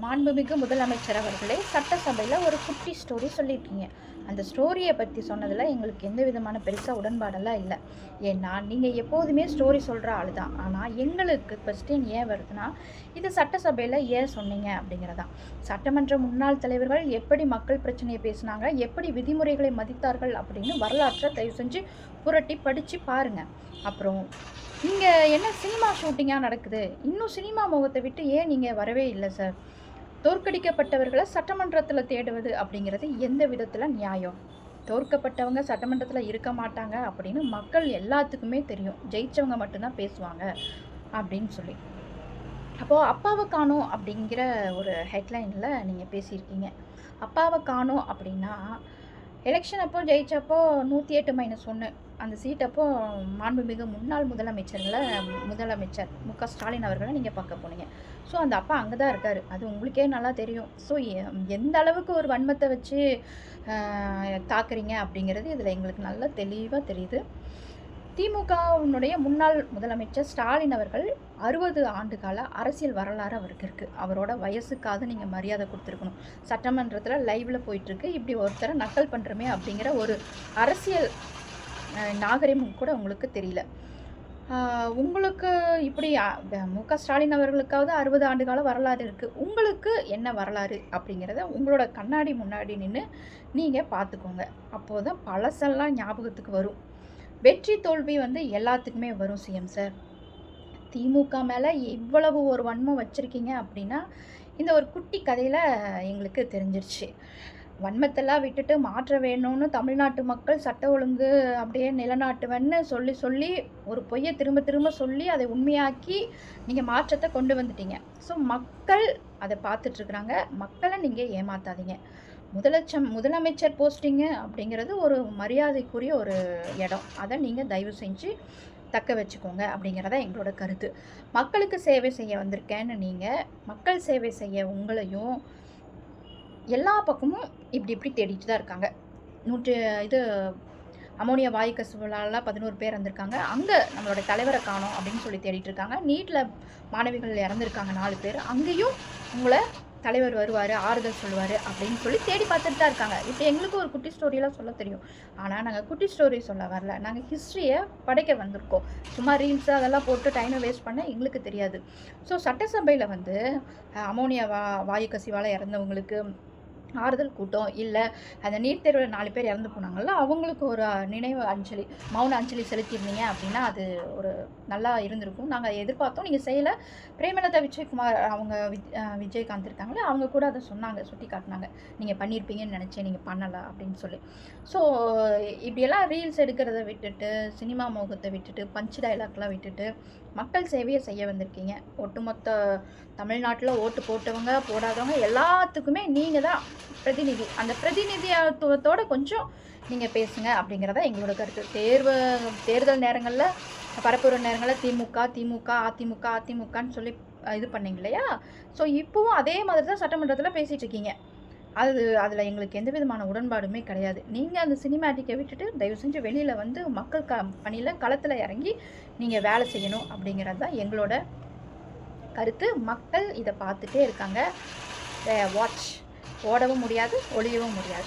மாண்புமிகு முதலமைச்சர் அவர்களே, சட்டசபையில் ஒரு குட்டி ஸ்டோரி சொல்லியிருக்கீங்க. அந்த ஸ்டோரியை பற்றி சொன்னதில் எங்களுக்கு எந்த விதமான பெருசாக உடன்பாடெல்லாம் இல்லை. ஏன்னா நீங்கள் எப்போதுமே ஸ்டோரி சொல்கிற ஆள் தான். ஆனால் எங்களுக்கு கொஸ்டின் ஏன் வருதுன்னா, இது சட்டசபையில் ஏன் சொன்னீங்க அப்படிங்கிறதான். சட்டமன்ற முன்னாள் தலைவர்கள் எப்படி மக்கள் பிரச்சனையை பேசினாங்க, எப்படி விதிமுறைகளை மதித்தார்கள் அப்படின்னு வரலாற்றை தயவு செஞ்சு புரட்டி படித்து பாருங்கள். அப்புறம் இங்கே என்ன சினிமா ஷூட்டிங்காக நடக்குது, இன்னும் சினிமா முகத்தை விட்டு ஏன் நீங்கள் வரவே இல்லை சார்? தோற்கடிக்கப்பட்டவர்களை சட்டமன்றத்தில் தேடுவது அப்படிங்கிறது எந்த விதத்தில் நியாயம்? தோற்கப்பட்டவங்க சட்டமன்றத்தில் இருக்க மாட்டாங்க அப்படின்னு மக்கள் எல்லாத்துக்குமே தெரியும். ஜெயிச்சவங்க மட்டும்தான் பேசுவாங்க அப்படின்னு சொல்லி. அப்போது அப்பாவை காணோம் அப்படிங்கிற ஒரு ஹெட்லைனில் நீங்கள் பேசியிருக்கீங்க. அப்பாவை காணோம் அப்படின்னா, எலெக்ஷன் அப்போ ஜெயிச்சப்போ 108-1 அந்த சீட் அப்போ மாண்புமிகு முன்னாள் முதலமைச்சர் மு.க. ஸ்டாலின் அவர்களை நீங்கள் பார்க்க போனீங்க. ஸோ அந்த அப்பா அங்கே தான் இருக்கார். அது உங்களுக்கே நல்லா தெரியும். ஸோ எந்த அளவுக்கு ஒரு வன்மத்தை வச்சு தாக்குறீங்க அப்படிங்கிறது இதில் எங்களுக்கு நல்லா தெளிவாக தெரியுது. திமுகவினுடைய முன்னாள் முதலமைச்சர் ஸ்டாலின் அவர்கள் 60 ஆண்டு கால அரசியல் வரலாறு அவருக்கு இருக்குது. அவரோட வயசுக்காவது நீங்கள் மரியாதை கொடுத்துருக்கணும். சட்டமன்றத்தில் லைவில் போயிட்டுருக்கு, இப்படி ஒருத்தரை நக்கல் பண்ணுறமே அப்படிங்கிற ஒரு அரசியல் நாகரிகம் கூட உங்களுக்கு தெரியல. உங்களுக்கு இப்படி மு.க. ஸ்டாலின் அவர்களுக்காவது 60 ஆண்டு கால வரலாறு இருக்குது. உங்களுக்கு என்ன வரலாறு அப்படிங்கிறத உங்களோட கண்ணாடி முன்னாடி நின்று நீங்கள் பார்த்துக்கோங்க. அப்போது தான் பழசெல்லாம் ஞாபகத்துக்கு வரும். வெற்றி தோல்வி எல்லாத்துக்குமே வரும் சிஎம் சார். திமுக மேலே இவ்வளவு ஒரு வன்மம் வச்சுருக்கீங்க அப்படின்னா இந்த ஒரு குட்டி கதையில் எங்களுக்கு தெரிஞ்சிருச்சு. வன்மத்தெல்லாம் விட்டுட்டு மாற்ற வேணும்னு தமிழ்நாட்டு மக்கள் சட்ட ஒழுங்கு அப்படியே நிலநாட்டுவன்னு சொல்லி ஒரு பொய்யை திரும்ப திரும்ப சொல்லி அதை உண்மையாக்கி நீங்கள் மாற்றத்தை கொண்டு வந்துட்டீங்க. ஸோ மக்கள் அதை பார்த்துட்ருக்குறாங்க. மக்களை நீங்கள் ஏமாத்தாதீங்க. முதலமைச்சர் போஸ்டிங்கு அப்படிங்கிறது ஒரு மரியாதைக்குரிய ஒரு இடம். அதை நீங்கள் தயவு செஞ்சு தக்க வச்சுக்கோங்க அப்படிங்கிறத எங்களோட கருத்து. மக்களுக்கு சேவை செய்ய வந்திருக்கேன்னு நீங்கள் மக்கள் சேவை செய்ய உங்களையும் எல்லா பக்கமும் இப்படி தேடிட்டு தான் இருக்காங்க. அமோனியா வாயு கசிவால் 11 பேர் இறந்துருக்காங்க. அங்கே நம்மளோட தலைவரை காணோம் அப்படின்னு சொல்லி தேடிட்டு இருக்காங்க. நீட்டில் மாணவிகள் இறந்துருக்காங்க 4 பேர். அங்கேயும் உங்களை தலைவர் வருவார், ஆறுதல் சொல்லுவார் அப்படின்னு சொல்லி தேடி பார்த்துட்டு தான் இருக்காங்க. இப்போ எங்களுக்கு ஒரு குட்டி ஸ்டோரியெலாம் சொல்ல தெரியும். ஆனால் நாங்கள் குட்டி ஸ்டோரி சொல்ல வரல, நாங்கள் ஹிஸ்ட்ரியை படைக்க வந்திருக்கோம். சும்மா ரீல்ஸு அதெல்லாம் போட்டு டைமை வேஸ்ட் பண்ண எங்களுக்கு தெரியாது. ஸோ சட்டசபையில் அமோனியா வாயு கசிவால் இறந்தவங்களுக்கு ஆறுதல் கூட்டம், இல்லை அந்த நீட் தேர்வில் 4 பேர் இறந்து போனாங்கள்ல, அவங்களுக்கு ஒரு நினைவு அஞ்சலி, மௌன அஞ்சலி செலுத்தியிருந்தீங்க அப்படின்னா அது ஒரு நல்லா இருந்திருக்கும். நாங்கள் எதிர்பார்த்தோம், நீங்கள் செய்யலை. பிரேமலதா விஜயகுமார் அவங்க விஜயகாந்த் இருக்காங்களே, அவங்க கூட அதை சொன்னாங்க, சுட்டி காட்டினாங்க. நீங்கள் பண்ணியிருப்பீங்கன்னு நினச்சேன், நீங்கள் பண்ணலை அப்படின்னு சொல்லி. ஸோ இப்படியெல்லாம் ரீல்ஸ் எடுக்கிறத விட்டுட்டு, சினிமா மோகத்தை விட்டுட்டு, பஞ்ச் டைலாக்லாம் விட்டுட்டு மக்கள் சேவையை செய்ய வந்திருக்கீங்க. ஒட்டுமொத்த தமிழ்நாட்டில் ஓட்டு போட்டவங்க போடாதவங்க எல்லாத்துக்குமே நீங்கள் தான் பிரதிநிதி. அந்த பிரதிநிதித்துவத்தோடு கொஞ்சம் நீங்கள் பேசுங்க அப்படிங்கிறத எங்களோட கருத்து. தேர்தல் நேரங்களில் பரப்புகிற நேரங்களில் திமுக அதிமுகன்னு சொல்லி இது பண்ணிங்க இல்லையா? ஸோ இப்போவும் அதே மாதிரி தான் சட்டமன்றத்தில் பேசிகிட்டு இருக்கீங்க. அதில் எங்களுக்கு எந்த விதமான உடன்பாடுமே கிடையாது. நீங்கள் அந்த சினிமேட்டிக்கை விட்டுட்டு தயவு செஞ்சு வெளியில் மக்கள் பணியில் களத்தில் இறங்கி நீங்கள் வேலை செய்யணும் அப்படிங்கிறது தான் எங்களோட கருத்து. மக்கள் இதை பார்த்துட்டே இருக்காங்க. வாட்ச், ஓடவும் முடியாது, ஒளியவும் முடியாது.